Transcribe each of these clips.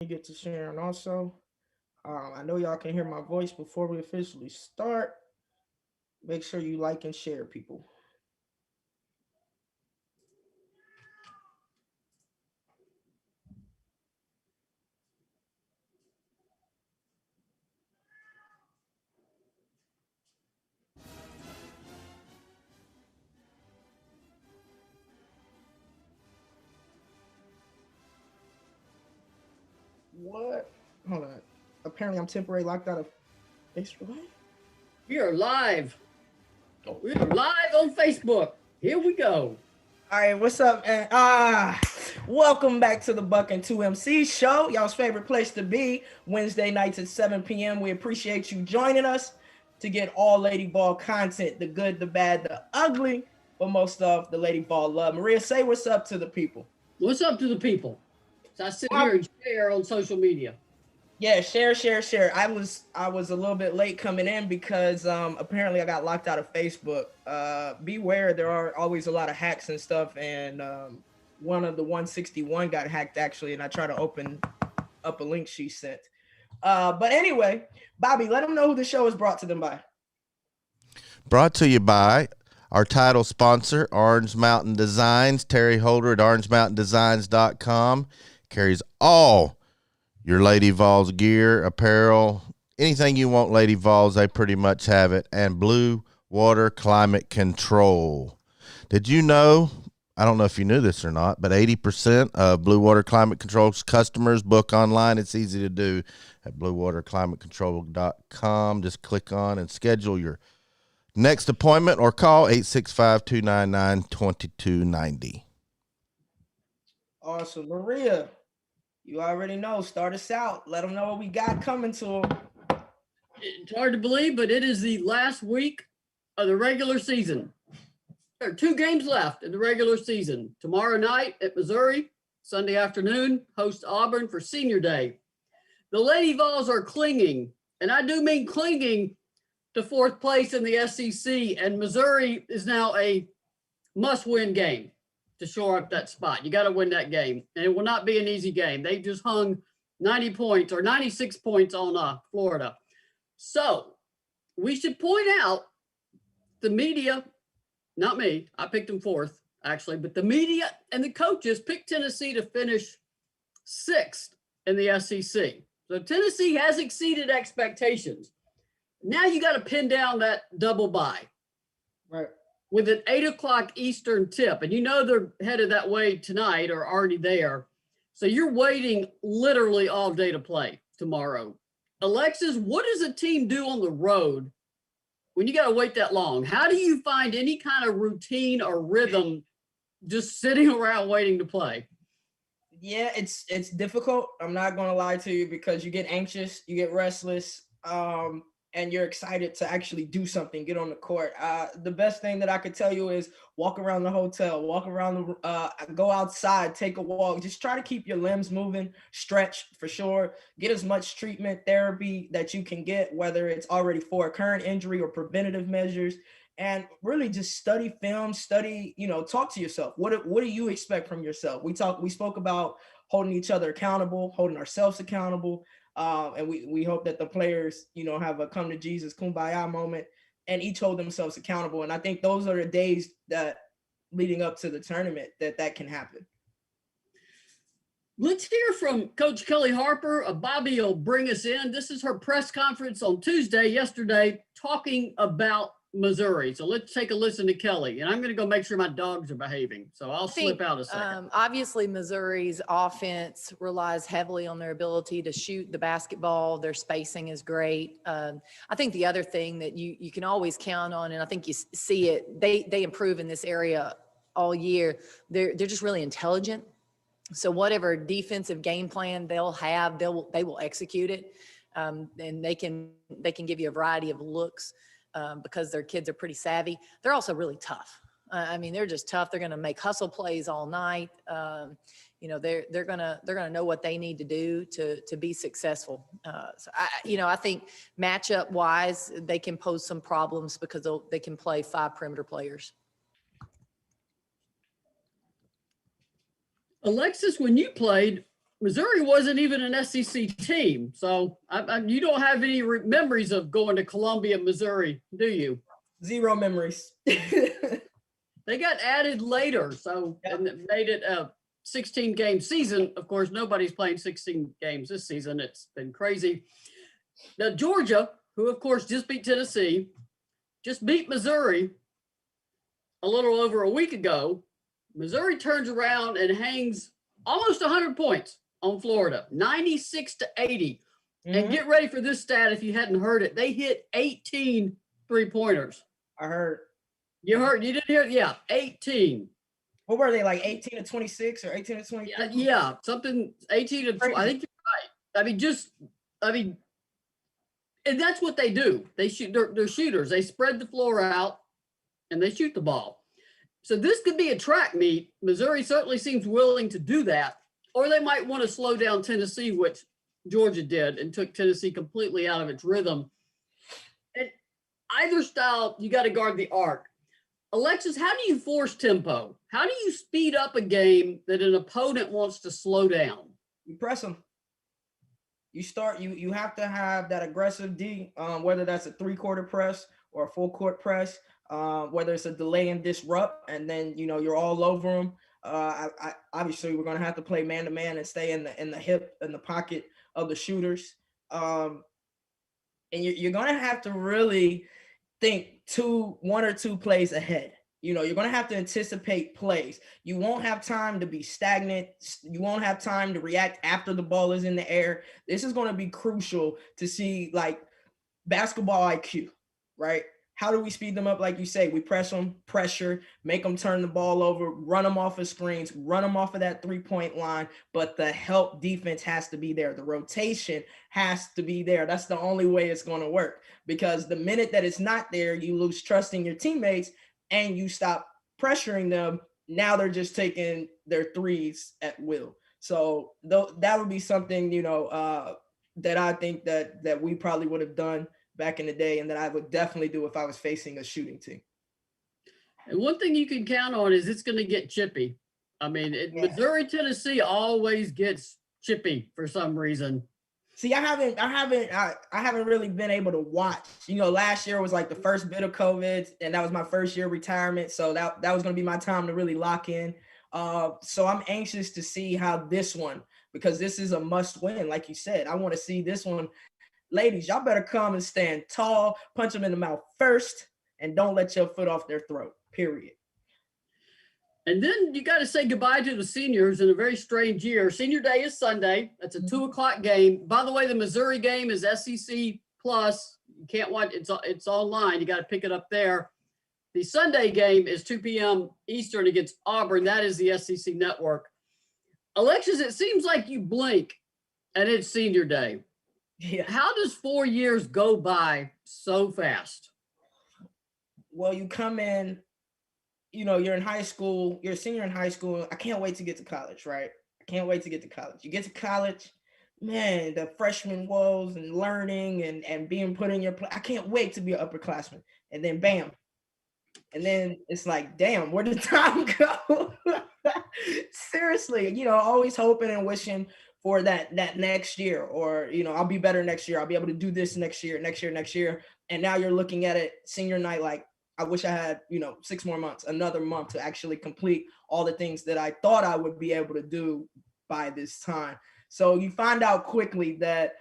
Get to sharing also. I know y'all can hear my voice before we officially start. Make sure you like and share, people. What? Hold on. Apparently, I'm temporarily locked out of Facebook. We are live. We are live on Facebook. Here we go. All right, what's up, man? Welcome back to the Buck and 2MC show, y'all's favorite place to be. Wednesday nights at 7 p.m. We appreciate you joining us to get all Lady Ball content, the good, the bad, the ugly, but most of the Lady Ball love. Maria, say what's up to the people. What's up to the people? So I sit here and share on social media. Yeah, share. I was a little bit late coming in because apparently I got locked out of Facebook. Beware, there are always a lot of hacks and stuff, and one of the 161 got hacked actually, and I tried to open up a link she sent. But anyway, Bobby, let them know who the show is brought to them by. Brought to you by our title sponsor, Orange Mountain Designs. Terry Holder at orangemountaindesigns.com carries all your Lady Vols gear, apparel, anything you want Lady Vols, they pretty much have it. And Blue Water Climate Control. Did you know, I don't know if you knew this or not, but 80% of Blue Water Climate Control's customers book online. It's easy to do at bluewaterclimatecontrol.com. Just click on and schedule your next appointment or call 865-299-2290. Awesome. Maria, you already know. Start us out. Let them know what we got coming to them. It's hard to believe, but it is the last week of the regular season. There are 2 games left in the regular season. Tomorrow night at Missouri, Sunday afternoon, host Auburn for Senior Day. The Lady Vols are clinging, and I do mean clinging, to 4th place in the SEC, and Missouri is now a must-win game to shore up that spot. You got to win that game, and it will not be an easy game. They just hung 90 points or 96 points on Florida. So we should point out the media, not me, I picked them 4th actually, but the media and the coaches picked Tennessee to finish 6th in the SEC. So Tennessee has exceeded expectations. Now you got to pin down that double bye. Right. With an 8:00 Eastern tip. And you know they're headed that way tonight or already there. So you're waiting literally all day to play tomorrow. Alexis, what does a team do on the road when you got to wait that long? How do you find any kind of routine or rhythm just sitting around waiting to play? Yeah, it's difficult. I'm not going to lie to you because you get anxious, you get restless. And you're excited to actually do something, get on the court. The best thing that I could tell you is walk around the hotel, walk around go outside, take a walk. Just try to keep your limbs moving, stretch for sure. Get as much treatment, therapy that you can get, whether it's already for a current injury or preventative measures. And really just study film, talk to yourself. What do you expect from yourself? We spoke about holding each other accountable, holding ourselves accountable. And we hope that the players, have a come to Jesus kumbaya moment and each hold themselves accountable. And I think those are the days that leading up to the tournament that can happen. Let's hear from Coach Kelly Harper. Bobby will bring us in. This is her press conference on yesterday, talking about Missouri. So let's take a listen to Kelly. And I'm going to go make sure my dogs are behaving. So I'll slip out a second. Obviously, Missouri's offense relies heavily on their ability to shoot the basketball. Their spacing is great. I think the other thing that you can always count on, and I think you see it, they improve in this area all year. They're just really intelligent. So whatever defensive game plan they'll have, they will execute it. And they can give you a variety of looks. Because their kids are pretty savvy. They're also really tough. They're just tough. They're going to make hustle plays all night. They're going to know what they need to do to be successful. I think matchup wise, they can pose some problems because they can play 5 perimeter players. Alexis, when you played, Missouri wasn't even an SEC team. So you don't have any memories of going to Columbia, Missouri, do you? Zero memories. They got added later, so and it made it a 16-game season. Of course, nobody's playing 16 games this season. It's been crazy. Now, Georgia, who of course just beat Tennessee, just beat Missouri a little over a week ago. Missouri turns around and hangs almost 100 points on Florida, 96-80. And get ready for this stat if you hadn't heard it. They hit 18 three-pointers. I heard. You heard? You didn't hear it? Yeah, 18. What were they, like 18 to 26 or 18 to 23? Yeah, something 18 to 20. I think you're right. And that's what they do. They shoot. They're shooters. They spread the floor out and they shoot the ball. So this could be a track meet. Missouri certainly seems willing to do that. Or they might want to slow down Tennessee, which Georgia did, and took Tennessee completely out of its rhythm. And either style, you got to guard the arc. Alexis, how do you force tempo? How do you speed up a game that an opponent wants to slow down? You press them. You have to have that aggressive D, whether that's a 3-quarter press or a full court press, whether it's a delay and disrupt, and then, you're all over them. Obviously, we're going to have to play man-to-man and stay in the pocket of the shooters. And you're going to have to really think 1 or 2 plays ahead. You're going to have to anticipate plays. You won't have time to be stagnant. You won't have time to react after the ball is in the air. This is going to be crucial to see, like, basketball IQ, right? How do we speed them up? Like you say, we press them, pressure, make them turn the ball over, run them off of screens, run them off of that 3-point line. But the help defense has to be there. The rotation has to be there. That's the only way it's going to work, because the minute that it's not there, you lose trust in your teammates and you stop pressuring them. Now they're just taking their threes at will. So that would be something, that I think that we probably would have done back in the day, and that I would definitely do if I was facing a shooting team. And one thing you can count on is it's going to get chippy. I mean, Missouri, Tennessee always gets chippy for some reason. See, I haven't really been able to watch. Last year was like the first bit of COVID, and that was my first year retirement. So that was going to be my time to really lock in. So I'm anxious to see how this one, because this is a must win. Like you said, I want to see this one. Ladies, y'all better come and stand tall, punch them in the mouth first, and don't let your foot off their throat, period. And then you got to say goodbye to the seniors in a very strange year. Senior Day is Sunday. That's a 2:00 game. By the way, the Missouri game is SEC Plus. You can't watch it. It's online. You got to pick it up there. The Sunday game is 2 p.m. Eastern against Auburn. That is the SEC Network. Alexis, it seems like you blink and it's Senior Day. Yeah. How does 4 years go by so fast? Well, you come in, you're in high school, you're a senior in high school. I can't wait to get to college, right? I can't wait to get to college. You get to college, man, the freshman woes and learning and being put in your place. I can't wait to be an upperclassman. And then bam. And then it's like, damn, where did time go? Seriously, always hoping and wishing for that next year, or, I'll be better next year. I'll be able to do this next year. And now you're looking at it senior night, like, I wish I had, 6 more months, another month to actually complete all the things that I thought I would be able to do by this time. So you find out quickly that,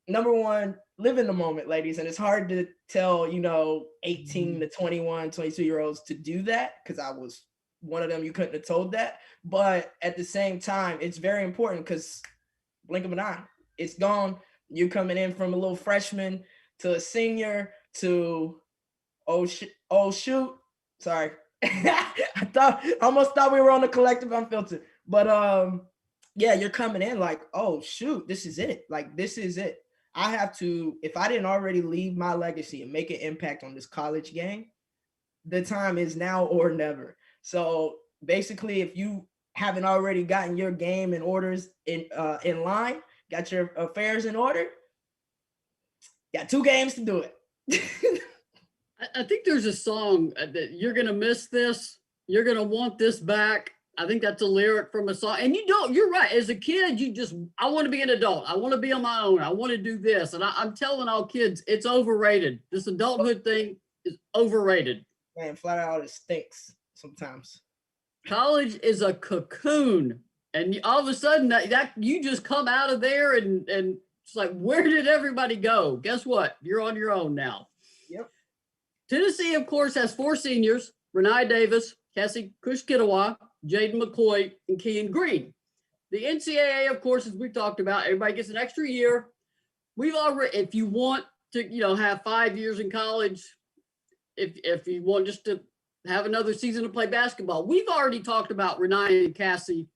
number one, live in the moment, ladies. And it's hard to tell, 18 to 21, 22-year-olds to do that, because I was one of them. You couldn't have told that. But at the same time, it's very important, because blink of an eye, it's gone. You're coming in from a little freshman to a senior to oh shoot. Sorry. I almost thought we were on the Collective Unfiltered. But you're coming in like, oh shoot, this is it. Like, this is it. I have to, if I didn't already leave my legacy and make an impact on this college game, the time is now or never. So basically, if you haven't already gotten your game and orders in line, got your affairs in order, got 2 games to do it. I think there's a song that you're going to miss this. You're going to want this back. I think that's a lyric from a song. And you're right. As a kid, I want to be an adult. I want to be on my own. I want to do this. And I'm telling all kids, it's overrated. This adulthood thing is overrated. Man, flat out, it stinks sometimes. College is a cocoon. And all of a sudden that you just come out of there and it's like, where did everybody go? Guess what? You're on your own now. Yep. Tennessee, of course, has 4 seniors: Renee Davis, Cassie Kushkitawa, Jaden McCoy, and Kean Green. The NCAA, of course, as we talked about, everybody gets an extra year. We've already, if you want to, have 5 years in college, if you want just to have another season to play basketball, we've already talked about Renee and Cassie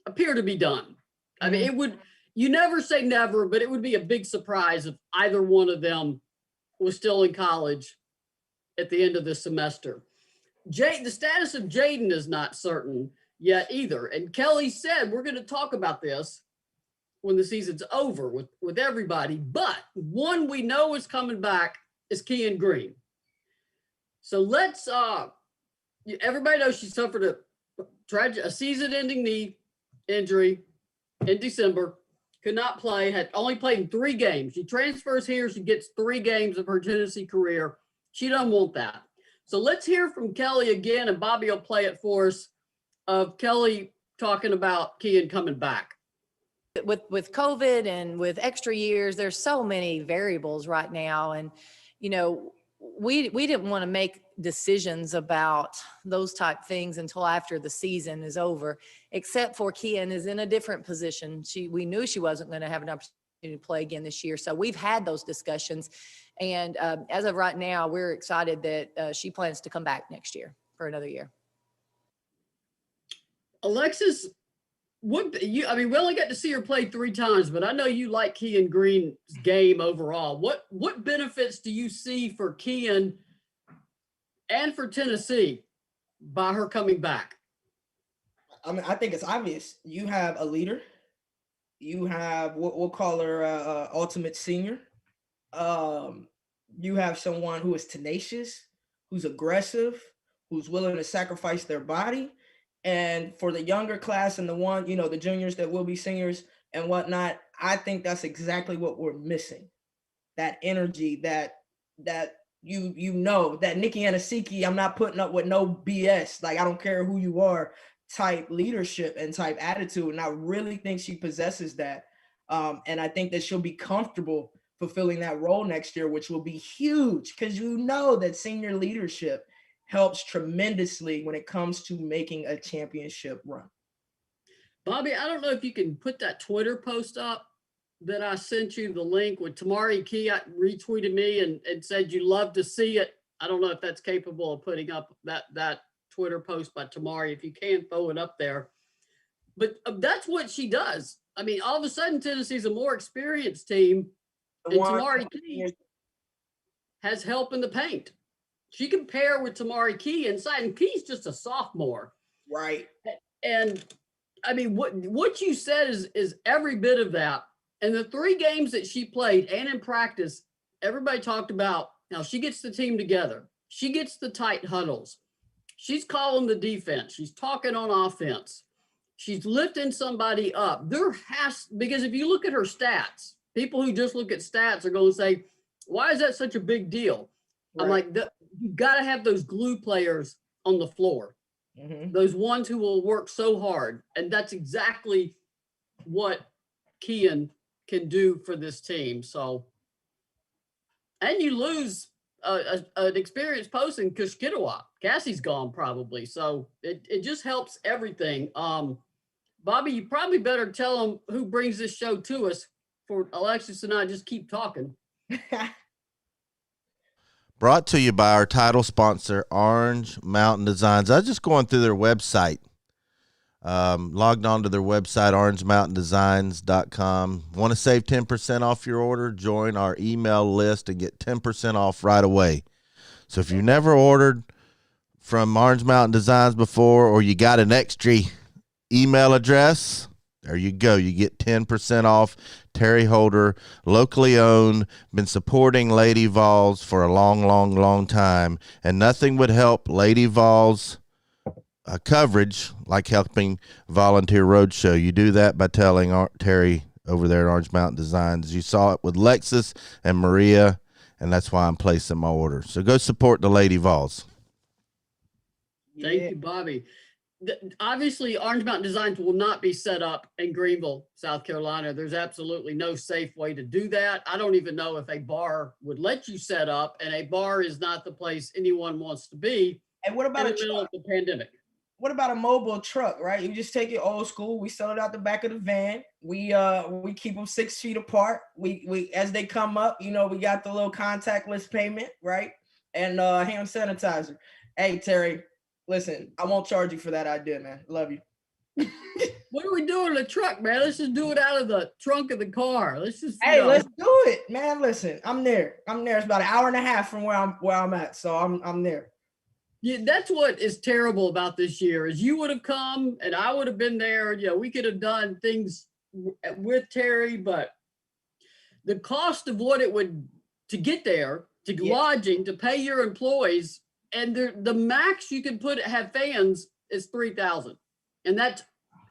appear to be done. I mean, you never say never, but it would be a big surprise if either one of them was still in college at the end of this semester. The status of Jaden is not certain yet either. And Kelly said, we're going to talk about this when the season's over with everybody. But one we know is coming back is Kean Green. So let's, everybody knows she suffered a season-ending knee injury in December, could not play, had only played in 3 games. She transfers here, she gets 3 games of her Tennessee career. She doesn't want that. So let's hear from Kelly again, and Bobby will play it for us, of Kelly talking about Kean coming back. With COVID and with extra years, there's so many variables right now. And, we didn't want to make decisions about those type things until after the season is over, except for Kean is in a different position. We knew she wasn't going to have an opportunity to play again this year. So we've had those discussions. And as of right now, we're excited that she plans to come back next year for another year. Alexis, we only got to see her play 3 times, but I know you like Kean Green's game overall. What benefits do you see for Kean and for Tennessee by her coming back? I mean, I think it's obvious. You have a leader. You have what we'll call her ultimate senior. You have someone who is tenacious, who's aggressive, who's willing to sacrifice their body. And for the younger class and the juniors that will be seniors and whatnot, I think that's exactly what we're missing. That energy, that that Nikki Anasiki, I'm not putting up with no BS. Like, I don't care who you are type leadership and type attitude. And I really think she possesses that. And I think that she'll be comfortable fulfilling that role next year, which will be huge because that senior leadership helps tremendously when it comes to making a championship run. Bobby, I don't know if you can put that Twitter post up that I sent you, the link with Tamari Key retweeted me and said you love to see it. I don't know if that's capable of putting up that Twitter post by Tamari. If you can, throw it up there. But that's what she does. I mean, all of a sudden, Tennessee's a more experienced team, and Tamari Key has help in the paint. She can pair with Tamari Key inside, and Key's just a sophomore. Right. And I mean, what you said is every bit of that. And the 3 games that she played and in practice, everybody talked about how she gets the team together. She gets the tight huddles. She's calling the defense. She's talking on offense. She's lifting somebody up. Because if you look at her stats, people who just look at stats are going to say, why is that such a big deal? Right. I'm like, you got to have those glue players on the floor. Mm-hmm. Those ones who will work so hard. And that's exactly what Kean can do for this team. So, and you lose an experienced post in Kushkitawa. Cassie's gone probably. So it just helps everything. Bobby, you probably better tell them who brings this show to us for Alexis and I just keep talking. Brought to you by our title sponsor, Orange Mountain Designs. I was just going through their website. Logged on to their website, orangemountaindesigns.com. Want to save 10% off your order? Join our email list and get 10% off right away. So if you never ordered from Orange Mountain Designs before, or you got an extra email address, there you go. You get 10% off. Terry Holder, locally owned, been supporting Lady Vols for a long, long, long time. And nothing would help Lady Vols coverage, like helping Volunteer Roadshow, you do that by telling Terry over there at Orange Mountain Designs. You saw it with Alexis and Maria, and that's why I'm placing my order. So go support the Lady Vols. Thank you, Bobby. Obviously, Orange Mountain Designs will not be set up in Greenville, South Carolina. There's absolutely no safe way to do that. I don't even know if a bar would let you set up, and a bar is not the place anyone wants to be. And what about in the middle of the pandemic? What about a mobile truck, right? You just take it old school. We sell it out the back of the van. We keep them 6 feet apart. We as they come up, we got the little contactless payment, right? And hand sanitizer. Hey, Terry, listen, I won't charge you for that idea, man. Love you. What are we doing in the truck, man? Let's just do it out of the trunk of the car. Let's just let's do it, man. Listen, I'm there. It's about an hour and a half from where I'm at, so I'm there. Yeah, that's what is terrible about this year is you would have come and I would have been there. We could have done things with Terry, but the cost of what it would to get there, to lodging, to pay your employees, and the max you can have fans is 3,000, and that's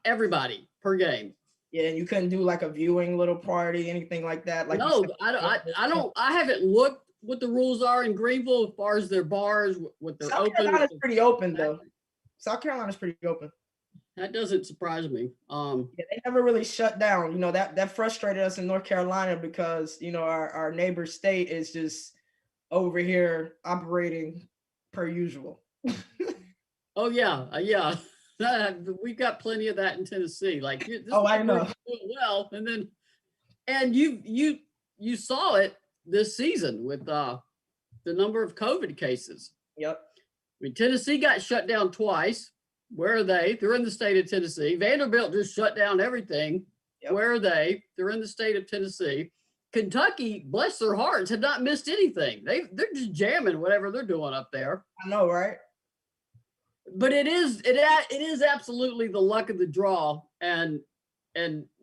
everybody per game. Yeah, and you couldn't do like a viewing little party, anything like that. Like no, I haven't looked what the rules are in Greenville as far as their bars, what they're South open. Carolina's pretty open though. South Carolina's pretty open. That doesn't surprise me. They never really shut down. That frustrated us in North Carolina because our neighbor state is just over here operating per usual. Oh yeah. We've got plenty of that in Tennessee. Like I know. Well, and you saw it this season with the number of COVID cases. Yep. I mean, Tennessee got shut down twice. Where are they? They're in the state of Tennessee. Vanderbilt just shut down everything. Yep. Where are they? They're in the state of Tennessee. Kentucky, bless their hearts, have not missed anything. They're just jamming whatever they're doing up there. I know, right? But it is absolutely the luck of the draw. And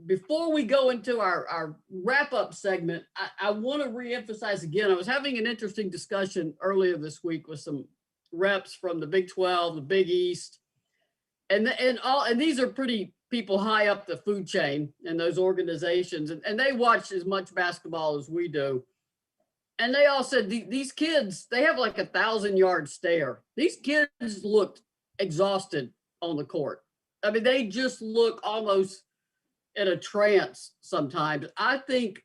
before we go into our wrap-up segment, I want to reemphasize again, I was having an interesting discussion earlier this week with some reps from the Big 12, the Big East, and these are pretty people high up the food chain in those organizations, and they watch as much basketball as we do. And they all said these kids, they have like 1,000-yard stare. These kids looked exhausted on the court. I mean, they just look almost in a trance sometimes. I think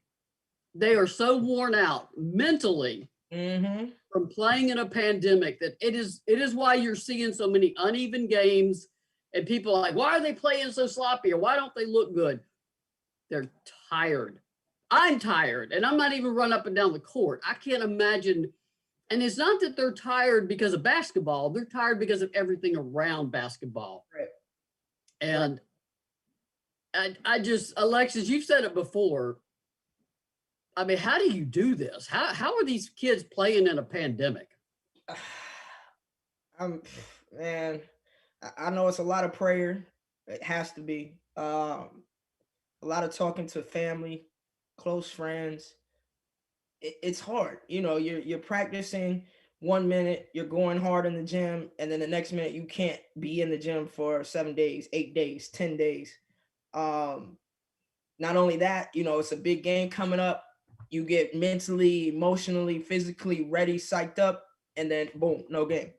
they are so worn out mentally from playing in a pandemic that it is why you're seeing so many uneven games and people are like, why are they playing so sloppy or why don't they look good? They're tired. I'm tired and I'm not even run up and down the court. I can't imagine. And it's not that they're tired because of basketball. They're tired because of everything around basketball. Right. And I just, Alexis, you've said it before. I mean, how do you do this? How are these kids playing in a pandemic? Man, I know it's a lot of prayer. It has to be. A lot of talking to family, close friends. It's hard. You're practicing 1 minute, you're going hard in the gym, and then the next minute you can't be in the gym for 7 days, 8 days, 10 days. Not only that, it's a big game coming up. You get mentally, emotionally, physically ready, psyched up, and then boom, no game.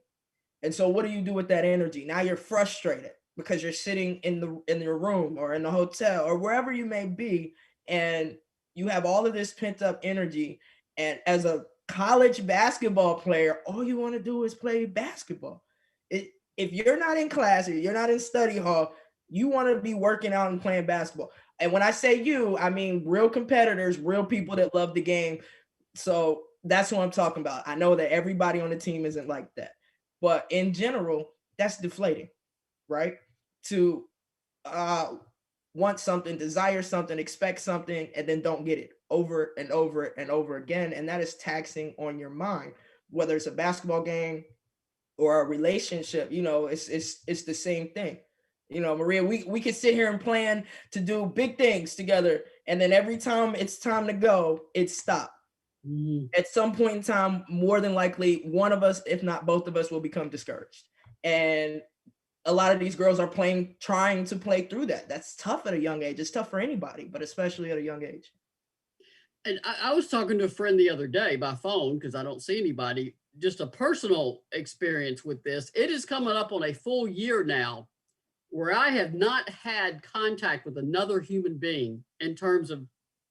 And so what do you do with that energy? Now you're frustrated because you're sitting in your room or in the hotel or wherever you may be, and you have all of this pent up energy. And as a college basketball player, all you want to do is play basketball. If you're not in class, if you're not in study hall, you want to be working out and playing basketball. And when I say you, I mean real competitors, real people that love the game. So that's what I'm talking about. I know that everybody on the team isn't like that, but in general, that's deflating, right? To want something, desire something, expect something, and then don't get it over and over and over again. And that is taxing on your mind, whether it's a basketball game or a relationship. It's the same thing. Maria, we could sit here and plan to do big things together. And then every time it's time to go, it's stopped. Mm-hmm. At some point in time, more than likely, one of us, if not both of us, will become discouraged. And a lot of these girls are trying to play through that. That's tough at a young age. It's tough for anybody, but especially at a young age. And I was talking to a friend the other day by phone because I don't see anybody, just a personal experience with this. It is coming up on a full year now where I have not had contact with another human being in terms of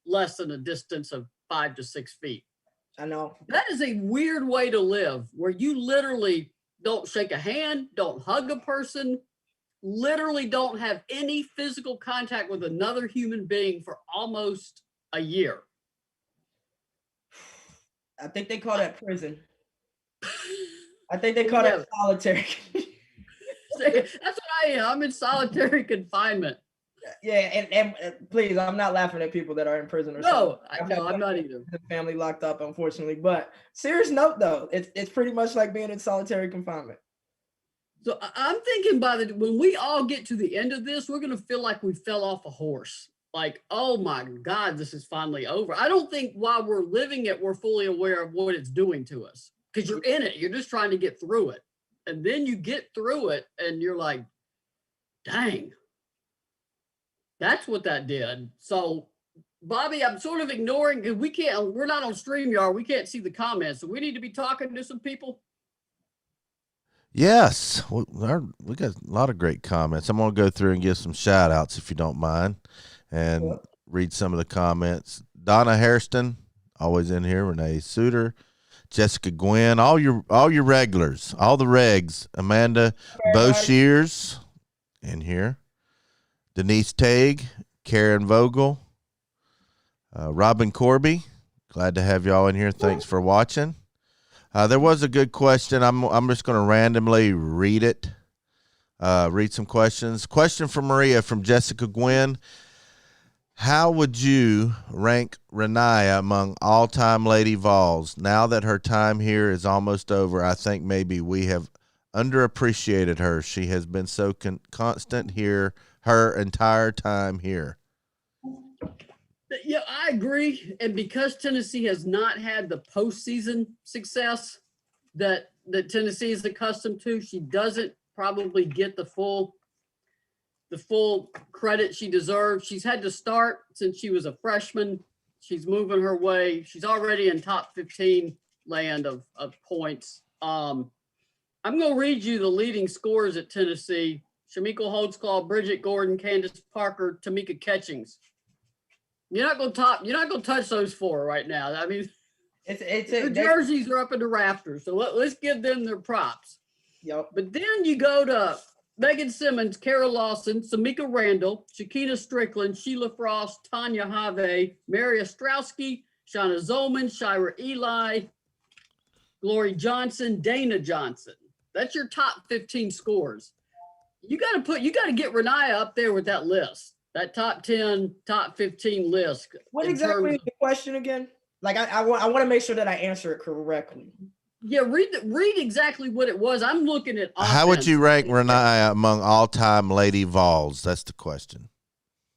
less than a distance of 5 to 6 feet. I know. That is a weird way to live where you literally don't shake a hand, don't hug a person, literally don't have any physical contact with another human being for almost a year. I think they call that prison. I think they call that solitary. That's what I am. I'm in solitary confinement. Yeah, and please, I'm not laughing at people that are in prison or No, something. I'm not either. The family locked up, unfortunately. But serious note, though, it's pretty much like being in solitary confinement. So I'm thinking when we all get to the end of this, we're going to feel like we fell off a horse. Like, oh my God, this is finally over. I don't think while we're living it, we're fully aware of what it's doing to us because you're in it. You're just trying to get through it. And then you get through it and you're like, dang, that's what that did. So, Bobby, I'm sort of ignoring because we're not on StreamYard. We can't see the comments. So we need to be talking to some people. Yes, we got a lot of great comments. I'm going to go through and give some shout outs if you don't mind and read some of the comments. Donna Hairston, always in here. Renee Suter, Jessica Gwynn, all your regulars, all the regs. Amanda Boshears in here. Denise Tague, Karen Vogel, Robin Corby. Glad to have y'all in here. Thanks for watching. There was a good question. I'm just going to randomly read it. Read some questions. Question from Maria from Jessica Gwynn. How would you rank Renaya among all-time Lady Vols? Now that her time here is almost over, I think maybe we have underappreciated her. She has been so constant here her entire time here. Yeah, I agree. And because Tennessee has not had the postseason success that Tennessee is accustomed to, she doesn't probably get the full credit she deserves. She's had to start since she was a freshman. She's moving her way. She's already in top 15 land of points. I'm going to read you the leading scorers at Tennessee. Shamika Holtzclaw, Bridget Gordon, Candace Parker, Tamika Catchings. You're not going to touch those four right now. I mean, their jerseys are up in the rafters. So let's give them their props. Yep. But then you go to Megan Simmons, Kara Lawson, Samika Randall, Shakina Strickland, Sheila Frost, Tanya Have, Mary Ostrowski, Shauna Zolman, Shira Eli, Glory Johnson, Dana Johnson. That's your top 15 scores. You got to get Renaya up there with that list. That top 10, top 15 list. What exactly is the question again? Like I want to make sure that I answer it correctly. Yeah, read exactly what it was. I'm looking at offense. How would you rank Renaya among all-time Lady Vols? That's the question.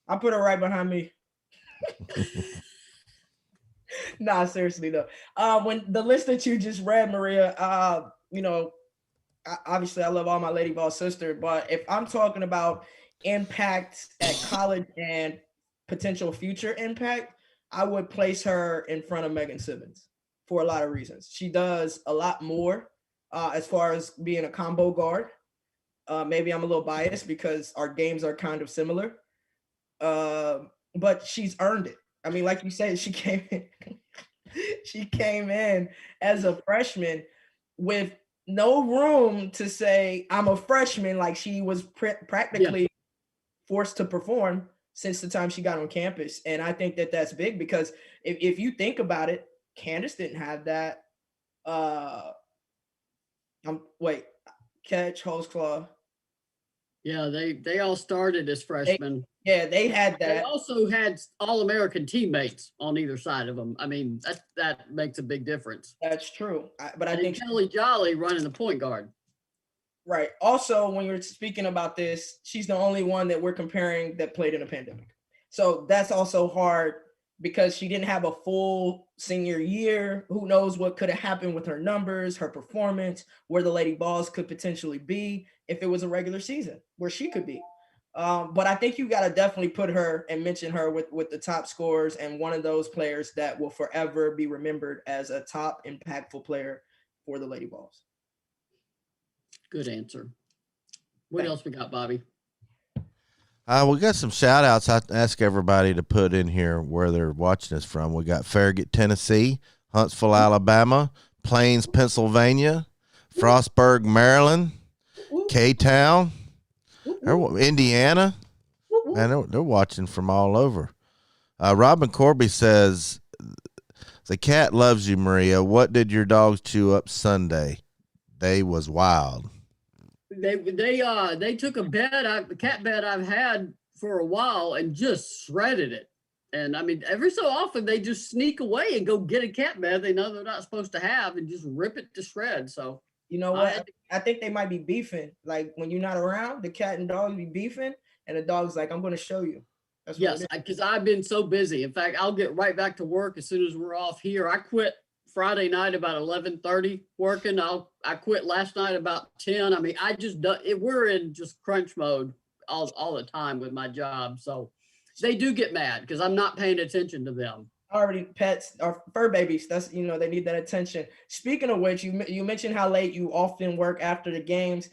I'll put her right behind me. Nah, seriously though. When the list that you just read, Maria, obviously I love all my Lady Vols sisters, but if I'm talking about impact at college and potential future impact, I would place her in front of Megan Simmons for a lot of reasons. She does a lot more as far as being a combo guard. Maybe I'm a little biased because our games are kind of similar, but she's earned it. I mean, like you said, she came in as a freshman with no room to say I'm a freshman. Like she was practically forced to perform since the time she got on campus. And I think that that's big because if you think about it, Candace didn't have that. Catch, Holtzclaw. Yeah, they all started as freshmen. They had that. They also had All-American teammates on either side of them. I mean, that makes a big difference. That's true. I think Kelly Jolly running the point guard. Right. Also, when you're speaking about this, she's the only one that we're comparing that played in a pandemic. So that's also hard because she didn't have a full senior year. Who knows what could have happened with her numbers, her performance, where the Lady Vols could potentially be if it was a regular season, where she could be. But I think you got to definitely put her and mention her with the top scorers and one of those players that will forever be remembered as a top impactful player for the Lady Vols. Good answer. What else we got, Bobby? We got some shout outs. I ask everybody to put in here where they're watching us from. We got Farragut, Tennessee, Huntsville, Alabama, Plains, Pennsylvania, Frostburg, Maryland, K-Town, Indiana. Man, they're watching from all over. Robin Corby says, the cat loves you, Maria. What did your dogs chew up Sunday? They was wild. They took a cat bed I've had for a while and just shredded it. And I mean, every so often they just sneak away and go get a cat bed they know they're not supposed to have and just rip it to shreds. So you know what? I think they might be beefing. Like when you're not around, the cat and dog be beefing, and the dog's like, "I'm going to show you." That's yes, because I've been so busy. In fact, I'll get right back to work as soon as we're off here. I quit Friday night about 11:30 working. I quit last night about 10. I mean, we're in just crunch mode all the time with my job. So they do get mad because I'm not paying attention to them. Already pets or fur babies. That's, they need that attention. Speaking of which, you mentioned how late you often work after the games.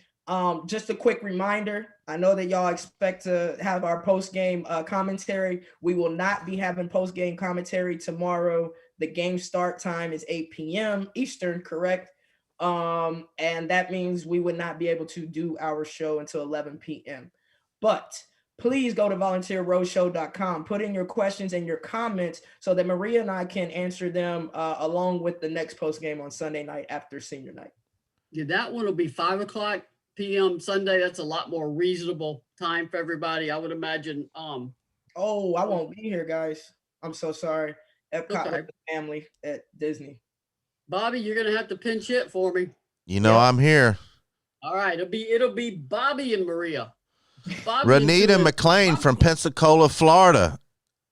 Just a quick reminder. I know that y'all expect to have our post-game commentary. We will not be having post-game commentary tomorrow. The game start time is 8 p.m. Eastern, correct? And that means we would not be able to do our show until 11 p.m. But please go to volunteerroadshow.com. Put in your questions and your comments so that Maria and I can answer them along with the next post-game on Sunday night after senior night. Yeah, that one will be 5 p.m. Sunday. That's a lot more reasonable time for everybody, I would imagine. I won't be here, guys. I'm so sorry. Epcot with the family at Disney. Bobby, you're gonna have to pinch hit for me. I'm here. All right, it'll be Bobby and Maria. Renita McLean from Pensacola, Florida,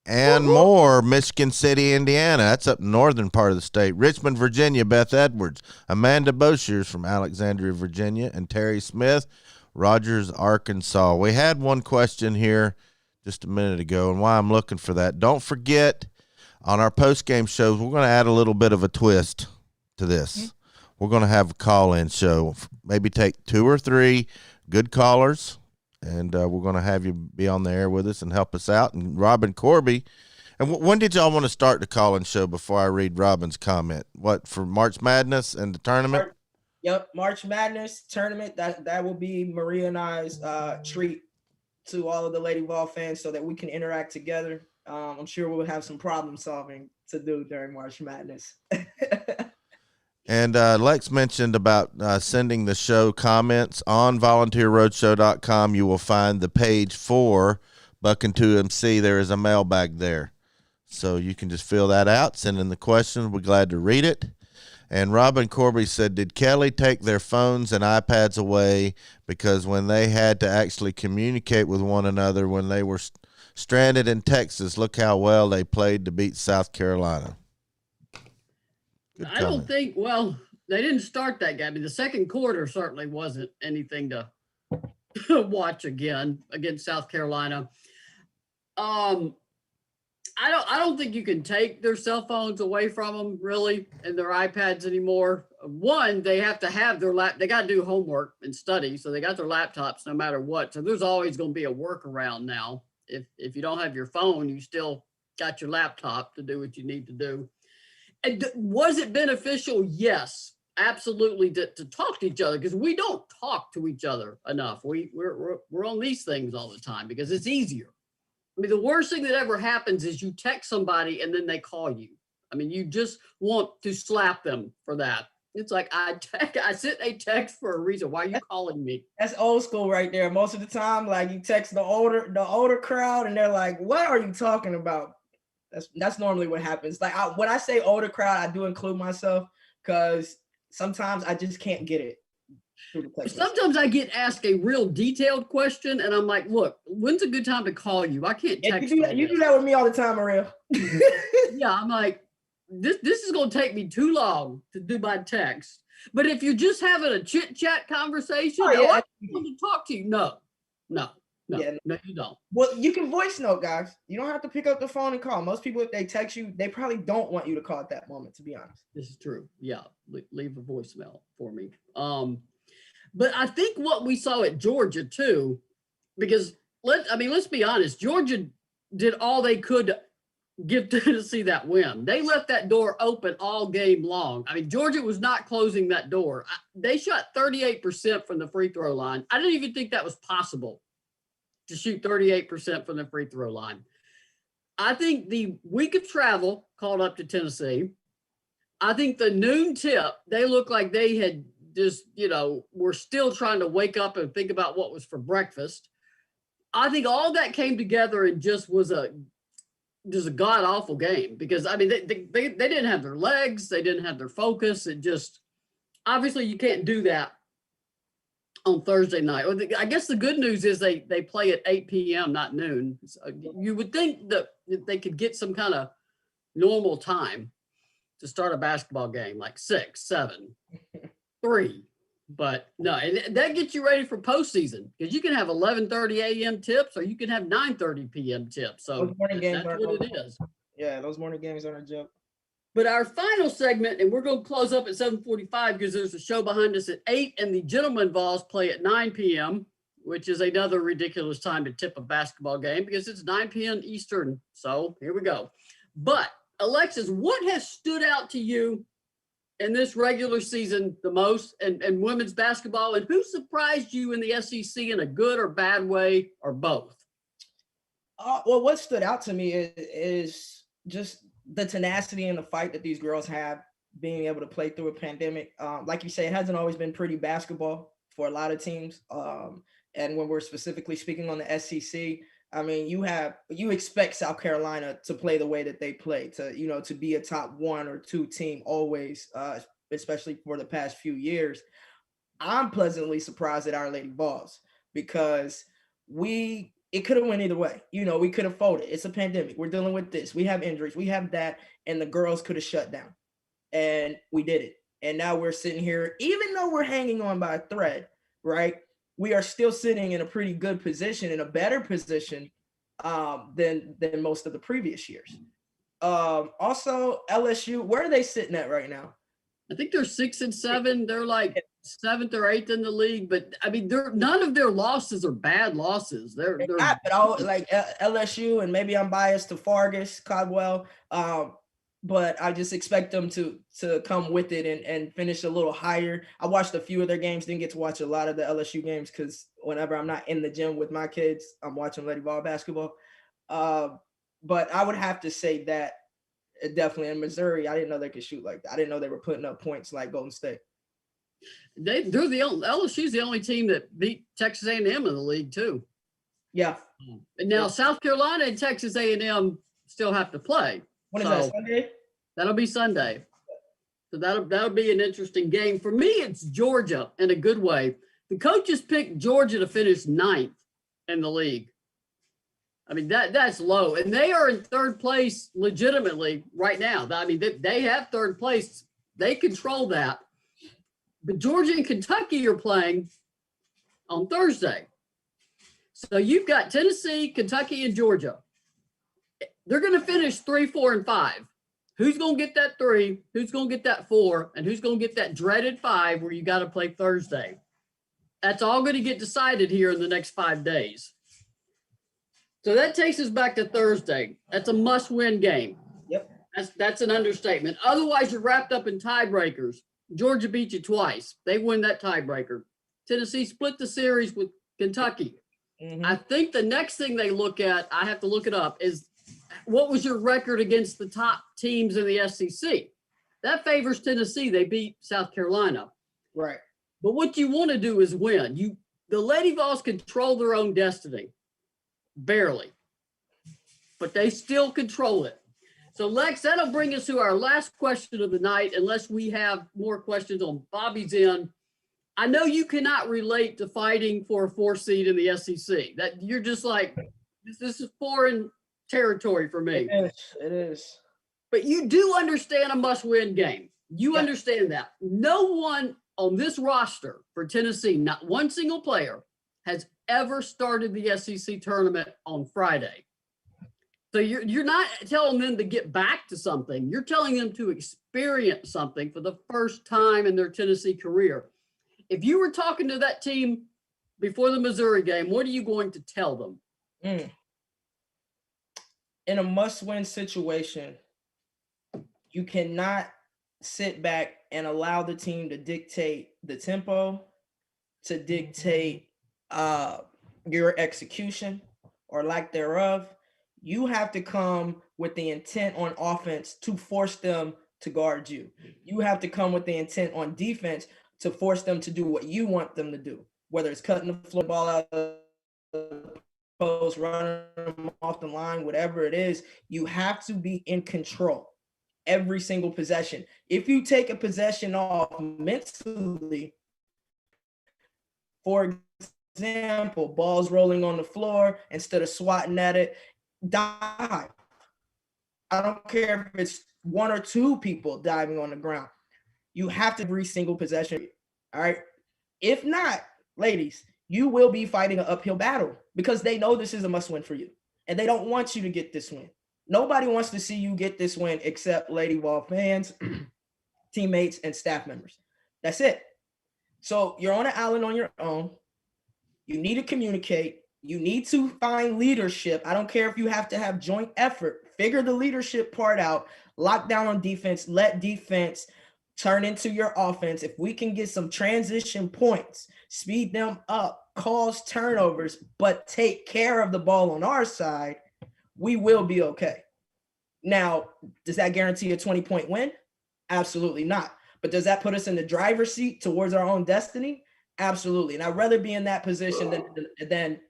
and more, Michigan City, Indiana. That's up northern part of the state. Richmond, Virginia, Beth Edwards. Amanda Boshiers from Alexandria, Virginia, and Terry Smith, Rogers, Arkansas. We had one question here just a minute ago, and why I'm looking for that. Don't forget, on our post-game shows, we're going to add a little bit of a twist to this. Mm-hmm. We're going to have a call-in show. Maybe take 2 or 3 good callers, and we're going to have you be on the air with us and help us out. And Robin Corby. And when did y'all want to start the call-in show before I read Robin's comment? What, for March Madness and the tournament? Yep, March Madness tournament. That will be Maria and I's treat to all of the Lady Vol fans so that we can interact together. I'm sure we'll have some problem solving to do during March Madness. And Lex mentioned about sending the show comments on volunteerroadshow.com. You will find the page for Bucking 2MC. There is a mailbag there. So you can just fill that out, send in the questions. We're glad to read it. And Robin Corby said, did Kelly take their phones and iPads away because when they had to actually communicate with one another when they were stranded in Texas, look how well they played to beat South Carolina? I don't think, well, they didn't start that game. I mean, the second quarter certainly wasn't anything to watch again against South Carolina. I don't think you can take their cell phones away from them really and their iPads anymore. One, they have to have their they got to do homework and study. So they got their laptops no matter what. So there's always going to be a workaround now. If you don't have your phone, you still got your laptop to do what you need to do. And was it beneficial? Yes, absolutely, to talk to each other, because we don't talk to each other enough. We're on these things all the time because it's easier. I mean, the worst thing that ever happens is you text somebody and then they call you. I mean, you just want to slap them for that. It's like I sent a text for a reason. Why are you calling me? That's old school right there. Most of the time, like you text the older crowd and they're like, "What are you talking about?" That's normally what happens. Like when I say older crowd, I do include myself because sometimes I just can't get it. Shoot a text message. Sometimes I get asked a real detailed question, and I'm like, "Look, when's a good time to call you? I can't Yeah, text." you do that with me all the time, Ariel. Yeah, I'm like, this is going to take me too long to do my text. But if you're just having a chit chat conversation, Oh, yeah. I want to talk to you. No, you don't. Well, you can voice note, guys. You don't have to pick up the phone and call. Most people, if they text you, they probably don't want you to call at that moment, to be honest. This is true. Yeah, leave a voicemail for me. But I think what we saw at Georgia too, because let's be honest, Georgia did all they could to give Tennessee that win. They left that door open all game long. I mean, Georgia was not closing that door. They shot 38% from the free throw line. I didn't even think that was possible to shoot 38% from the free throw line. I think the week of travel called up to Tennessee. I think the noon tip, they looked like they had just, were still trying to wake up and think about what was for breakfast. I think all that came together and just was a god awful game because they didn't have their legs, they didn't have their focus. It just, obviously you can't do that on Thursday night. I guess the good news is they play at 8 p.m., not noon. So you would think that they could get some kind of normal time to start a basketball game, like 6, 7, 3. But no, that gets you ready for postseason because you can have 11:30 a.m. tips or you can have 9:30 p.m. tips. So that's what it is. Yeah, those morning games aren't a joke. But our final segment, and we're going to close up at 7:45 because there's a show behind us at 8, and the Gentlemen Vols play at 9 p.m., which is another ridiculous time to tip a basketball game because it's 9 p.m. Eastern. So here we go. But Alexis, what has stood out to you in this regular season the most and women's basketball, and who surprised you in the SEC in a good or bad way or both? Well, what stood out to me is just the tenacity and the fight that these girls have being able to play through a pandemic. Like you say, it hasn't always been pretty basketball for a lot of teams. And when we're specifically speaking on the SEC, I mean, you expect South Carolina to play the way that they play, to be a top 1 or 2 team always, especially for the past few years. I'm pleasantly surprised at our Lady Vols because it could have went either way. We could have folded. It's a pandemic. We're dealing with this. We have injuries. We have that. And the girls could have shut down. And we did it. And now we're sitting here, even though we're hanging on by a thread, right? We are still sitting in a pretty good position, in a better position than most of the previous years. Also, LSU, where are they sitting at right now? I think they're 6 and 7. They're like 7th or 8th in the league, but I mean, none of their losses are bad losses. They're not at all, like LSU, and maybe I'm biased to Fargus, Caldwell, but I just expect them to come with it and finish a little higher. I watched a few of their games, didn't get to watch a lot of the LSU games because whenever I'm not in the gym with my kids, I'm watching Lady Vol basketball. But I would have to say that definitely in Missouri, I didn't know they could shoot like that. I didn't know they were putting up points like Golden State. LSU's the only team that beat Texas A&M in the league too. Yeah. And now South Carolina and Texas A&M still have to play. When is that, Sunday? That'll be Sunday. So that'll be an interesting game. For me, it's Georgia in a good way. The coaches picked Georgia to finish 9th in the league. I mean, that's low. And they are in 3rd place legitimately right now. I mean, they have 3rd place. They control that. But Georgia and Kentucky are playing on Thursday. So you've got Tennessee, Kentucky, and Georgia. They're going to finish 3, 4, and 5. Who's going to get that 3? Who's going to get that 4? And who's going to get that dreaded 5 where you got to play Thursday? That's all going to get decided here in the next 5 days. So that takes us back to Thursday. That's a must-win game. Yep. That's an understatement. Otherwise, you're wrapped up in tiebreakers. Georgia beat you twice. They win that tiebreaker. Tennessee split the series with Kentucky. Mm-hmm. I think the next thing they look at, I have to look it up, is what was your record against the top teams in the SEC? That favors Tennessee. They beat South Carolina. Right. But what you want to do is win. The Lady Vols control their own destiny. Barely. But they still control it. So, Lex, that'll bring us to our last question of the night, unless we have more questions on Bobby's end. I know you cannot relate to fighting for a 4 seed in the SEC. That you're just like, this is foreign territory for me. It is. But you do understand a must-win game. You Yeah. understand that. No one on this roster for Tennessee, not one single player, has ever started the SEC tournament on Friday. So you're not telling them to get back to something. You're telling them to experience something for the first time in their Tennessee career. If you were talking to that team before the Missouri game, what are you going to tell them? In a must-win situation, you cannot sit back and allow the team to dictate the tempo, to dictate your execution or lack thereof. You have to come with the intent on offense to force them to guard you. You have to come with the intent on defense to force them to do what you want them to do, whether it's cutting the floor ball out of the post, running them off the line, whatever it is. You have to be in control every single possession. If you take a possession off mentally, for example, balls rolling on the floor, instead of swatting at it, dive. I don't care if it's 1 or 2 people diving on the ground. You have to every single possession. All right. If not, ladies, you will be fighting an uphill battle because they know this is a must win for you and they don't want you to get this win. Nobody wants to see you get this win except Lady Vol fans, teammates, and staff members. That's it. So you're on an island on your own. You need to communicate. You need to find leadership. I don't care if you have to have joint effort. Figure the leadership part out. Lock down on defense. Let defense turn into your offense. If we can get some transition points, speed them up, cause turnovers, but take care of the ball on our side, we will be okay. Now, does that guarantee a 20-point win? Absolutely not. But does that put us in the driver's seat towards our own destiny? Absolutely. And I'd rather be in that position than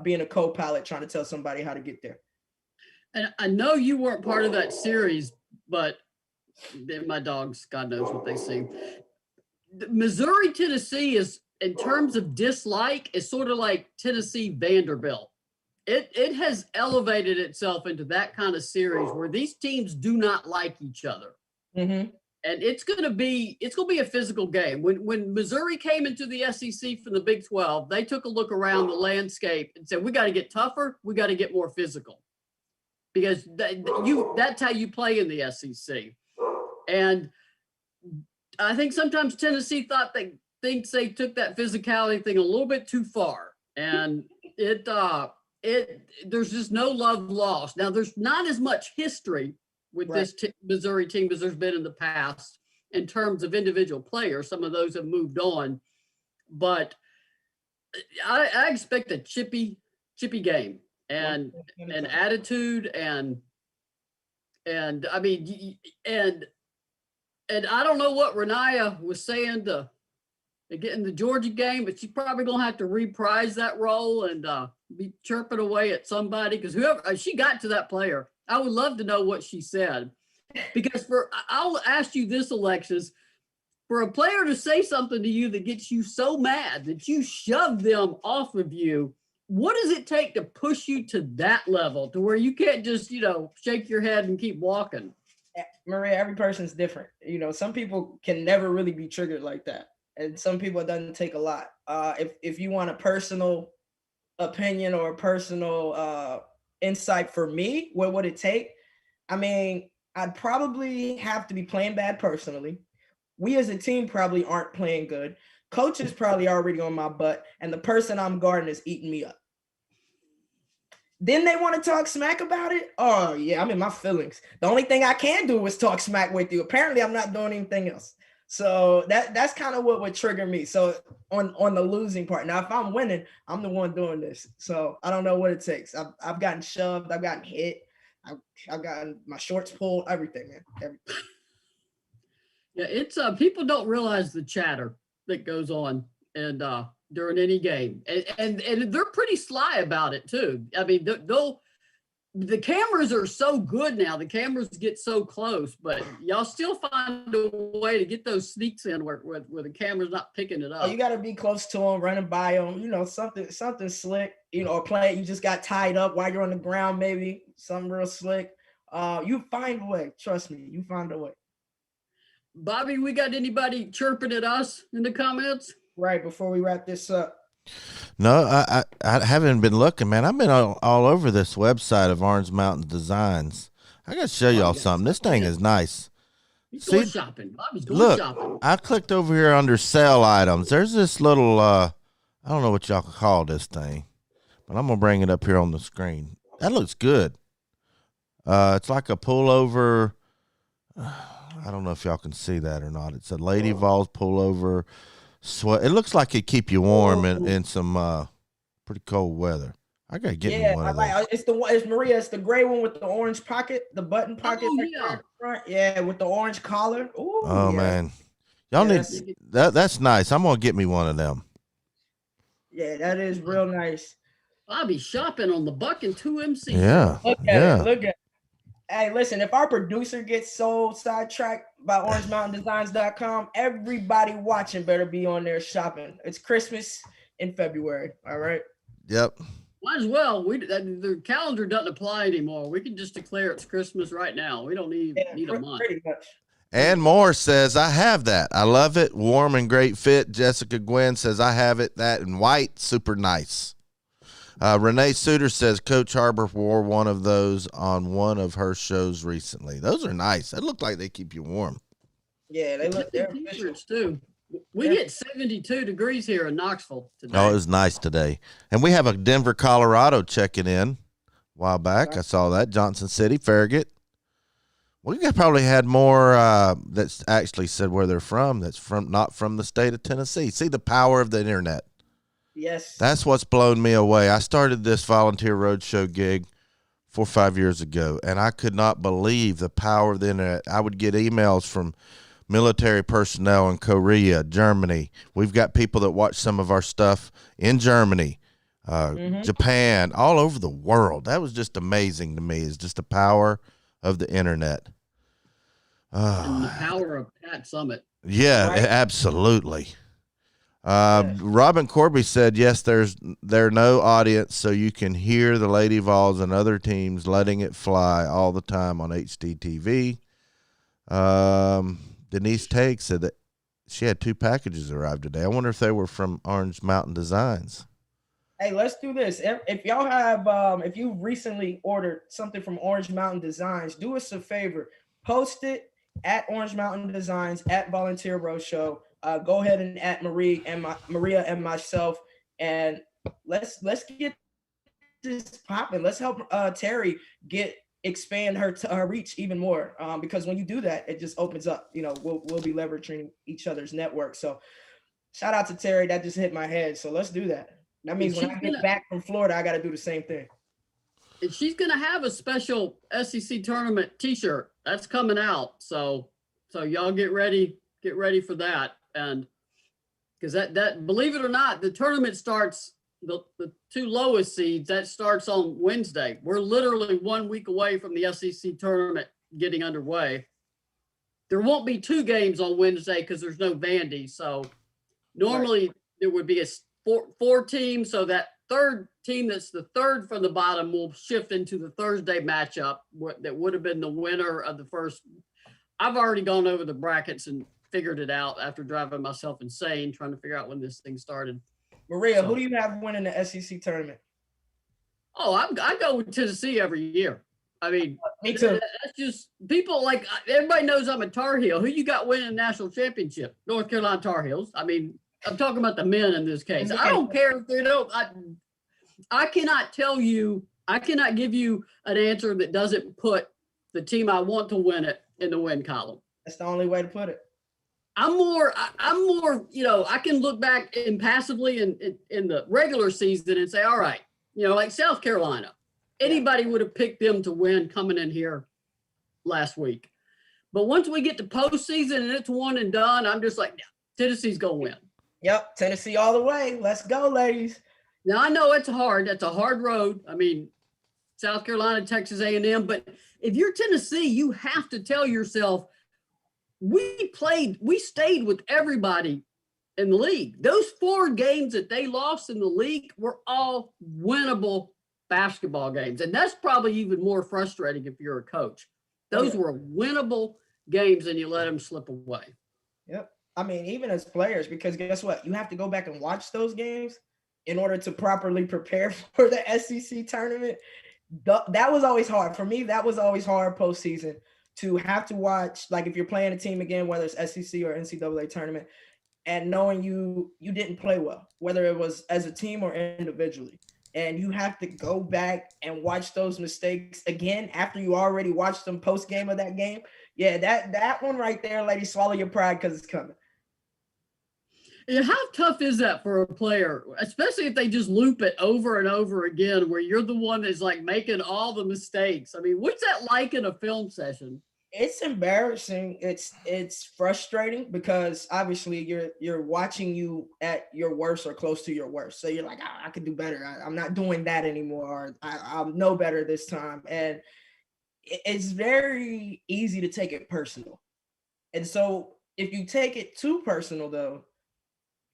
being a co-pilot trying to tell somebody how to get there. And I know you weren't part of that series, but my dogs, God knows what they see. Missouri, Tennessee is, in terms of dislike, is sort of like Tennessee, Vanderbilt. It has elevated itself into that kind of series where these teams do not like each other. Mm-hmm. And it's going to be a physical game. When Missouri came into the SEC from the Big 12, they took a look around the landscape and said, we got to get tougher. We got to get more physical because that's how you play in the SEC. And I think sometimes Tennessee thinks they took that physicality thing a little bit too far. And there's just no love lost. Now there's not as much history with this Missouri team as there's been in the past in terms of individual players. Some of those have moved on, but I expect a chippy game and attitude and I mean, and I don't know what Renaya was saying to get in the Georgia game, but she's probably gonna have to reprise that role and be chirping away at somebody because whoever she got to that player. I would love to know what she said because I'll ask you this, Alexis, for a player to say something to you that gets you so mad that you shove them off of you, what does it take to push you to that level to where you can't just, shake your head and keep walking? Maria, every person's different. Some people can never really be triggered like that. And some people it doesn't take a lot. If you want a personal opinion or a personal insight for me, what would it take? I mean, I'd probably have to be playing bad personally. We as a team probably aren't playing good. Coach is probably already on my butt, and the person I'm guarding is eating me up. Then they want to talk smack about it? Oh, yeah, I'm in my feelings. The only thing I can do is talk smack with you. Apparently, I'm not doing anything else. So that's kind of what would trigger me. So on the losing part. Now, if I'm winning, I'm the one doing this. So I don't know what it takes. I've gotten shoved. I've gotten hit. I've gotten my shorts pulled. Everything, man. Everything. Yeah, it's people don't realize the chatter that goes on and during any game, and they're pretty sly about it too. I mean, the cameras are so good now. The cameras get so close, but y'all still find a way to get those sneaks in where the camera's not picking it Oh, up. you got to be close to them, running by them, something slick, or play. You just got tied up while you're on the ground, maybe something real slick. You find a way. Trust me, you find a way. Bobby, we got anybody chirping at us in the comments? Right before we wrap this up. No, I haven't been looking, man. I've been all over this website of Orange Mountain Designs. I got to show y'all something. This thing is nice. He's going shopping. Bobby's going Look, shopping. I clicked over here under sale items. There's this little, I don't know what y'all call this thing, but I'm going to bring it up here on the screen. That looks good. It's like a pullover. I don't know if y'all can see that or not. It's a Lady Vols pullover sweat. It looks like it keep you warm in some pretty cold weather. I gotta get me one of those. It's Maria. It's the gray one with the orange pocket, the button pocket. Oh, right yeah. there in front. Yeah, with the orange collar. Ooh, Oh yeah. man, y'all need that's nice. I'm gonna get me one of them. Yeah, that is real nice. Bobby shopping on the Buck and 2MC. Yeah, Look at it. Look at it. Hey, listen, if our producer gets so sidetracked by OrangeMountainDesigns.com, everybody watching better be on there shopping. It's Christmas in February. All right. Yep. Might as well. The calendar doesn't apply anymore. We can just declare it's Christmas right now. We don't need a month. Pretty much. And Moore says, I have that. I love it. Warm and great fit. Jessica Gwynn says, I have it. That in white. Super nice. Renee Suter says, Coach Harbor wore one of those on one of her shows recently. Those are nice. They look like they keep you warm. Yeah, they look. They're T-shirts too. We get 72 degrees here in Knoxville today. Oh, it was nice today. And we have a Denver, Colorado checking in a while back. I saw that. Johnson City, Farragut. We probably had more that's actually said where they're from. That's not from the state of Tennessee. See the power of the internet. Yes. That's what's blown me away. I started this volunteer roadshow gig 4 or 5 years ago, and I could not believe the power of the internet. I would get emails from military personnel in Korea, Germany. We've got people that watch some of our stuff in Germany, Japan, all over the world. That was just amazing to me. It's just the power of the internet. And the power of Pat Summit. Yeah, Right. Absolutely. Robin Corby said, yes, there's no audience, so you can hear the Lady Vols and other teams letting it fly all the time on HDTV. Denise Tague said that she had 2 packages arrive today. I wonder if they were from Orange Mountain Designs. Hey, let's do this. If y'all have, if you recently ordered something from Orange Mountain Designs, do us a favor. Post it at Orange Mountain Designs at Volunteer Roadshow. Go ahead and at Maria and myself, and let's get this popping. Let's help Terry expand her reach even more. Because when you do that, it just opens up. We'll be leveraging each other's network. So shout out to Terry. That just hit my head. So let's do that. That means when I get back from Florida, I got to do the same thing. And she's gonna have a special SEC tournament T-shirt that's coming out. So y'all get ready for that. And because that believe it or not, the tournament starts, the 2 lowest seeds, that starts on Wednesday. We're literally 1 week away from the SEC tournament getting underway. There won't be 2 games on Wednesday because there's no Vandy. So normally there would be a 4 teams. So that third team that's the third from the bottom will shift into the Thursday matchup that would have been the winner of the first. I've already gone over the brackets and figured it out after driving myself insane trying to figure out when this thing started. Maria, who do you have winning the SEC tournament? Oh, I go with Tennessee every year. I mean, Me too. That's just people like everybody knows I'm a Tar Heel. Who you got winning the national championship? North Carolina Tar Heels. I mean, I'm talking about the men in this case. I don't care if they don't. I cannot tell you. I cannot give you an answer that doesn't put the team I want to win it in the win column. That's the only way to put it. I'm more, I can look back impassively in the regular season and say, all right, like South Carolina, anybody would have picked them to win coming in here last week. But once we get to postseason and it's one and done, I'm just like, Tennessee's going to win. Yep. Tennessee all the way. Let's go, ladies. Now I know it's hard. That's a hard road. I mean, South Carolina, Texas A&M. But if you're Tennessee, you have to tell yourself, we stayed with everybody in the league. Those 4 games that they lost in the league were all winnable basketball games. And that's probably even more frustrating if you're a coach. Those were winnable games and you let them slip away. Yep. I mean, even as players, because guess what? You have to go back and watch those games in order to properly prepare for the SEC tournament. That was always hard. For me, that was always hard postseason to have to watch, like if you're playing a team again, whether it's SEC or NCAA tournament, and knowing you didn't play well, whether it was as a team or individually. And you have to go back and watch those mistakes again after you already watched them post-game of that game. Yeah, that one right there, lady, swallow your pride because it's coming. Yeah, how tough is that for a player, especially if they just loop it over and over again, where you're the one that's like making all the mistakes? I mean, what's that like in a film session? It's embarrassing. It's frustrating because obviously you're watching you at your worst or close to your worst. So you're like, I could do better. I'm not doing that anymore. Or I'll know better this time. And it's very easy to take it personal. And so if you take it too personal, though,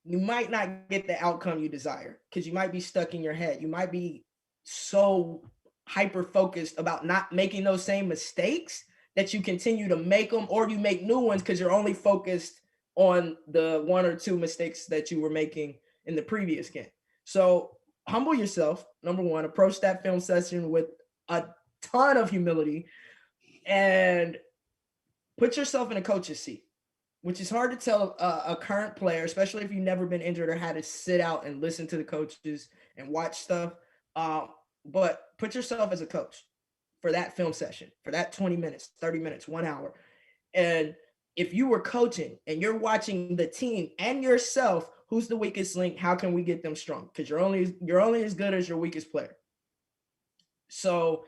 you might not get the outcome you desire because you might be stuck in your head. You might be so hyper focused about not making those same mistakes that you continue to make them, or you make new ones because you're only focused on the 1 or 2 mistakes that you were making in the previous game. So humble yourself. Number one, approach that film session with a ton of humility and put yourself in a coach's seat, which is hard to tell a current player, especially if you've never been injured or had to sit out and listen to the coaches and watch stuff. But put yourself as a coach for that film session, for that 20 minutes, 30 minutes, 1 hour. And if you were coaching and you're watching the team and yourself, who's the weakest link? How can we get them strong? Because you're only as good as your weakest player. So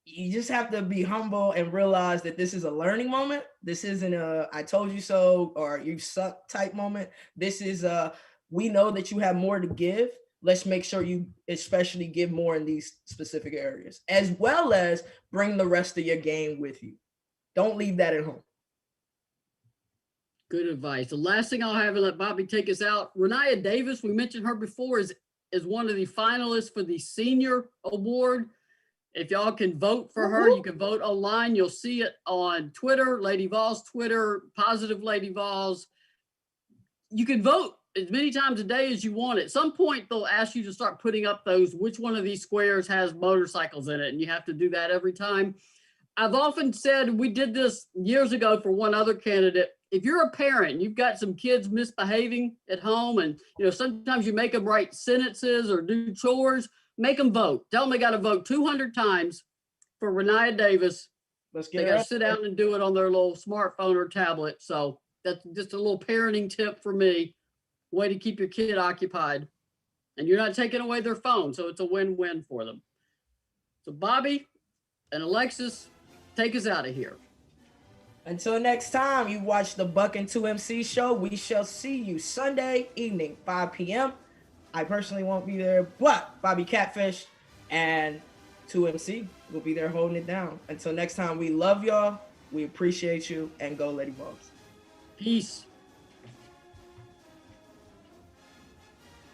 you just have to be humble and realize that this is a learning moment. This isn't a I told you so or you suck type moment. This is we know that you have more to give. Let's make sure you especially give more in these specific areas, as well as bring the rest of your game with you. Don't leave that at home. Good advice. The last thing I'll have and let Bobby take us out. Renaya Davis, we mentioned her before, is one of the finalists for the senior award. If y'all can vote for her, you can vote online. You'll see it on Twitter, Lady Vols Twitter, Positive Lady Vols. You can vote as many times a day as you want. At some point, they'll ask you to start putting up which one of these squares has motorcycles in it, and you have to do that every time. I've often said, we did this years ago for one other candidate. If you're a parent, you've got some kids misbehaving at home, and sometimes you make them write sentences or do chores, make them vote. Tell them they got to vote 200 times for Renaya Davis. Let's get They got to sit down and do it on their little smartphone or tablet. So that's just a little parenting tip for me. Way to keep your kid occupied. And you're not taking away their phone, so it's a win-win for them. So Bobby and Alexis, take us out of here. Until next time, you watch the Buck and 2MC show. We shall see you Sunday evening, 5 p.m. I personally won't be there, but Bobby Catfish and 2MC will be there holding it down. Until next time, we love y'all. We appreciate you, and go Lady Vols. Peace.